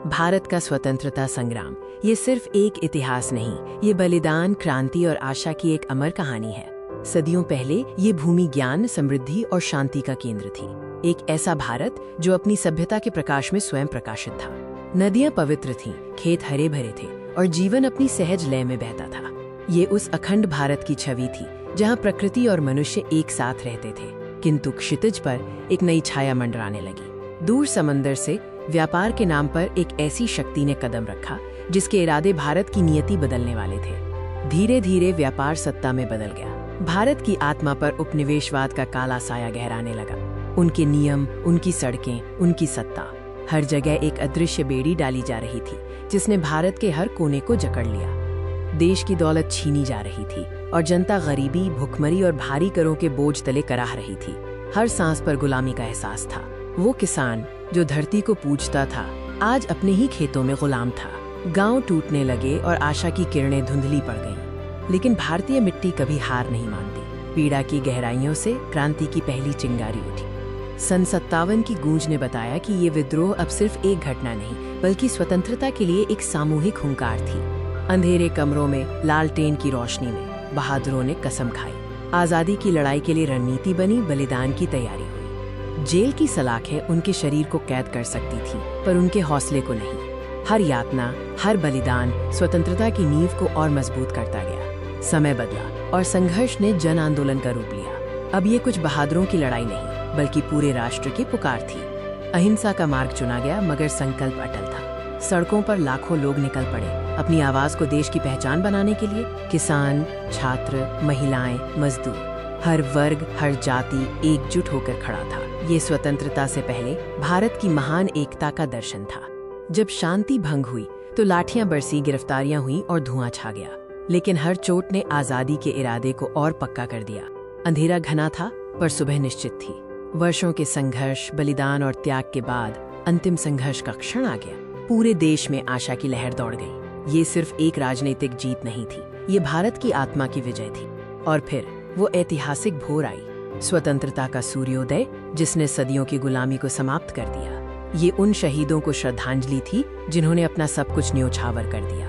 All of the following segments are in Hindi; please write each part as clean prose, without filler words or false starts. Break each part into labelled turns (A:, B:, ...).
A: भारत का स्वतंत्रता संग्राम ये सिर्फ एक इतिहास नहीं, ये बलिदान, क्रांति और आशा की एक अमर कहानी है। सदियों पहले ये भूमि ज्ञान, समृद्धि और शांति का केंद्र थी। एक ऐसा भारत जो अपनी सभ्यता के प्रकाश में स्वयं प्रकाशित था। नदियां पवित्र थीं, खेत हरे भरे थे और जीवन अपनी सहज लय में बहता था। ये उस अखंड भारत की छवि थी जहां प्रकृति और मनुष्य एक साथ रहते थे। किंतु क्षितिज पर एक नई छाया मंडराने लगी। दूर समंदर से व्यापार के नाम पर एक ऐसी शक्ति ने कदम रखा जिसके इरादे भारत की नियति बदलने वाले थे। धीरे धीरे व्यापार सत्ता में बदल गया। भारत की आत्मा पर उपनिवेशवाद का काला साया गहराने लगा। उनके नियम, उनकी सड़कें, उनकी सत्ता, हर जगह एक अदृश्य बेड़ी डाली जा रही थी जिसने भारत के हर कोने को जकड़ लिया। देश की दौलत छीनी जा रही थी और जनता गरीबी, भुखमरी और भारी करों के बोझ तले कराह रही थी। हर सांस पर गुलामी का एहसास था। वो किसान जो धरती को पूजता था, आज अपने ही खेतों में गुलाम था। गांव टूटने लगे और आशा की किरणें धुंधली पड़ गईं। लेकिन भारतीय मिट्टी कभी हार नहीं मानती। पीड़ा की गहराइयों से क्रांति की पहली चिंगारी उठी। सन 57 की गूंज ने बताया कि ये विद्रोह अब सिर्फ एक घटना नहीं, बल्कि स्वतंत्रता के लिए एक सामूहिक हुंकार थी। अंधेरे कमरों में, लालटेन की रोशनी में बहादुरों ने कसम खाई। आजादी की लड़ाई के लिए रणनीति बनी, बलिदान की तैयारी हुई। जेल की सलाखें उनके शरीर को कैद कर सकती थी, पर उनके हौसले को नहीं। हर यातना, हर बलिदान स्वतंत्रता की नींव को और मजबूत करता गया। समय बदला और संघर्ष ने जन आंदोलन का रूप लिया। अब ये कुछ बहादुरों की लड़ाई नहीं, बल्कि पूरे राष्ट्र की पुकार थी। अहिंसा का मार्ग चुना गया, मगर संकल्प अटल था। सड़कों पर लाखों लोग निकल पड़े, अपनी आवाज को देश की पहचान बनाने के लिए। किसान, छात्र, महिलाएं, मजदूर, हर वर्ग, हर जाति एकजुट होकर खड़ा था। ये स्वतंत्रता से पहले भारत की महान एकता का दर्शन था। जब शांति भंग हुई तो लाठियां बरसी, गिरफ्तारियां हुई और धुआं छा गया। लेकिन हर चोट ने आजादी के इरादे को और पक्का कर दिया। अंधेरा घना था, पर सुबह निश्चित थी। वर्षों के संघर्ष, बलिदान और त्याग के बाद अंतिम संघर्ष का क्षण आ गया। पूरे देश में आशा की लहर दौड़ गई। ये सिर्फ एक राजनीतिक जीत नहीं थी, ये भारत की आत्मा की विजय थी। और फिर वो ऐतिहासिक भोर आई, स्वतंत्रता का सूर्योदय, जिसने सदियों की गुलामी को समाप्त कर दिया। ये उन शहीदों को श्रद्धांजलि थी जिन्होंने अपना सब कुछ न्योछावर कर दिया।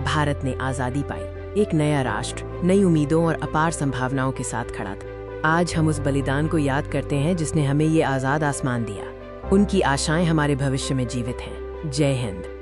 A: भारत ने आजादी पाई, एक नया राष्ट्र, नई उम्मीदों और अपार संभावनाओं के साथ खड़ा था। आज हम उस बलिदान को याद करते हैं जिसने हमें ये आजाद आसमान दिया। उनकी आशाएं हमारे भविष्य में जीवित हैं। जय हिंद।